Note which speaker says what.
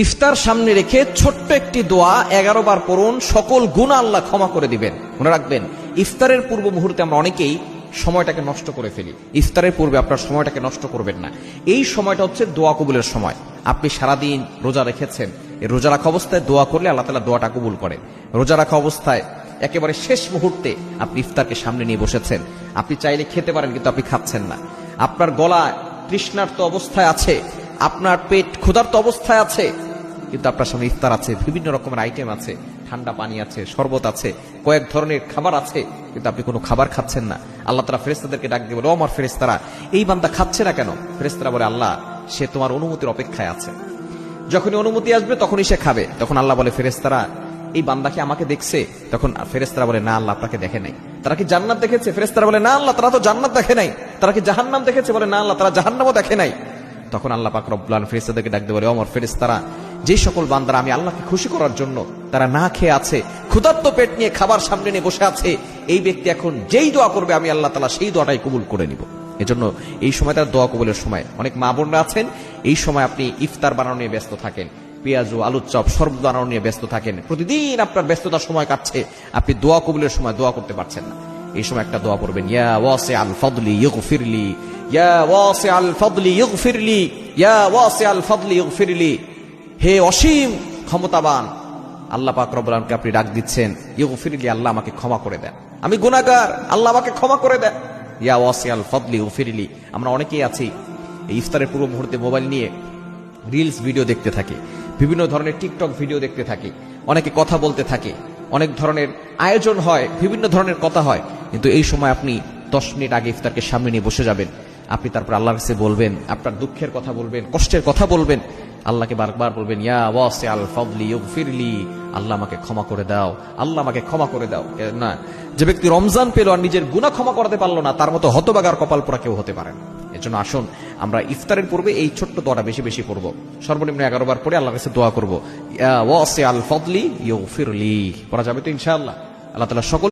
Speaker 1: ইফতার সামনে রেখে ছোট্ট একটি দোয়া 11 বার পড়ুন, সকল গুনাহ আল্লাহ ক্ষমা করে দিবেন। মনে রাখবেন, ইফতারের পূর্ব মুহূর্তে আমরা অনেকেই সময়টাকে নষ্ট করে ফেলি। ইফতারের পূর্বে আপনার সময়টাকে নষ্ট করবেন না। এই সময়টা হচ্ছে দোয়া কবুলের সময়। আপনি সারাদিন রোজা রেখেছেন, এই রোজা রাখা অবস্থায় দোয়া করলে আল্লাহ তাআলা দোয়াটা কবুল করেন। রোজা রাখা অবস্থায় একেবারে শেষ মুহূর্তে আপনি ইফতারকে সামনে নিয়ে বসেছেন, আপনি চাইলে খেতে পারেন কিন্তু আপনি খাচ্ছেন না। আপনার গলা তৃষ্ণার্ত অবস্থায় আছে, আপনার পেট ক্ষুধার্ত অবস্থায় আছে, কিন্তু আপনার সামনে ইফতার আছে, বিভিন্ন রকমের আইটেম আছে, ঠান্ডা পানি আছে, শরবত আছে, কয়েক ধরনের খাবার আছে, কিন্তু আপনি কোনো খাবার খাচ্ছেন না। আল্লাহ তাআলা ফেরেশতাদেরকে ডাক দিয়ে বলে, ও আমার ফেরেশতারা, এই বান্দা খাচ্ছে না কেন? ফেরেশতারা বলে, আল্লাহ, সে তোমার অনুমতির অপেক্ষায় আছে, যখনই অনুমতি আসবে তখনই সে খাবে। তখন আল্লাহ বলে, ফেরেশতারা, এই বান্দা কি আমাকে দেখছে? তখন ফেরেশতারা বলে, না আল্লাহ, আপনাকে দেখে নাই। তারা কি জান্নাত দেখেছে? ফেরেশতারা বলে, না আল্লাহ, তারা তো জান্নাত দেখে নাই। তারা কি জাহান্নাম দেখেছে? বলে, না আল্লাহ, তারা জাহান্নামও দেখে নাই। তখন আল্লাহ পাক রব্বুল আলামিন ফেরেশতাদেরকে ডাক দিয়ে বলে, ওমর ফেরেশতারা, যে সকল বান্দারা আমি আল্লাহকে খুশি করার জন্য তারা না খেয়ে আছে, ক্ষুধার্ত পেট নিয়ে খাবার সামনে নিয়ে বসে আছে, এই ব্যক্তি এখন যেই দোয়া করবে আমি আল্লাহ তাআলা সেই দোয়াটাই কবুল করে নিব। এজন্য এই সময় তার দোয়া কবুলের সময়। অনেক মা বোনরা আছেন, এই সময় আপনি ইফতার বানানো নিয়ে ব্যস্ত থাকেন, পেঁয়াজ ও আলুর চপ শরবত বানানো নিয়ে ব্যস্ত থাকেন, প্রতিদিন আপনার ব্যস্ততার সময় কাটছে, আপনি দোয়া কবুলের সময় দোয়া করতে পারছেন না। এই সময় একটা দোয়া পড়বেন, ইয়া ওয়াসিআল ফাদলি ইগফিরলি, ইয়া ওয়াসিআল ফাদলি ইগফিরলি, ইয়া ওয়াসিআল ফাদলি ইগফিরলি। হে অসীম ক্ষমতাবান আল্লাহ পাক রব্বুল আলামিনকে আপনি ডাক দিচ্ছেন, ইগফিরলি, আল্লাহ আমাকে ক্ষমা করে দেন, আমি গুনাহগার, আল্লাহ আমাকে ক্ষমা করে দেন। ইয়া ওয়াসিআল ফাদলি ইগফিরলি। আমরা অনেকেই আছি এই ইফতারের পূর্ব মুহূর্তে মোবাইল নিয়ে রিলস ভিডিও দেখতে থাকি, বিভিন্ন ধরনের টিকটক ভিডিও দেখতে থাকি, অনেকে কথা বলতে থাকে, অনেক ধরনের আয়োজন হয়, বিভিন্ন ধরনের কথা হয়, কিন্তু এই সময় আপনি 10 মিনিট আগে ইফতারকে সামনে নিয়ে বসে যাবেন। আপনি তারপর আল্লাহর কাছে বলবেন, আপনার দুঃখের কথা বলবেন, কষ্টের কথা বলবেন, আল্লাহকে বারবার বলবেন, ইয়া ওয়াসিআল ফাদলি ইগফিরলি, আল্লাহ আমাকে ক্ষমা করে দাও, আল্লাহ আমাকে ক্ষমা করে দাও। না, যে ব্যক্তি রমজান পেল আর নিজের গুনাহ ক্ষমা করতে পারলো না, তার মতো হতভাগার কপাল পোড়া কেউ হতে পারে না। এজন্য আসুন আমরা ইফতারের পূর্বে এই ছোট্ট দোয়াটা বেশি বেশি পড়বো, সর্বনিম্ন 11 বার পরে আল্লাহর কাছে দোয়া করবো, ইয়া ওয়াসিআল ফাদলি ইগফিরলি। পড়া যাবে তো ইনশাআল্লাহ? আল্লাহ তাআলা সকল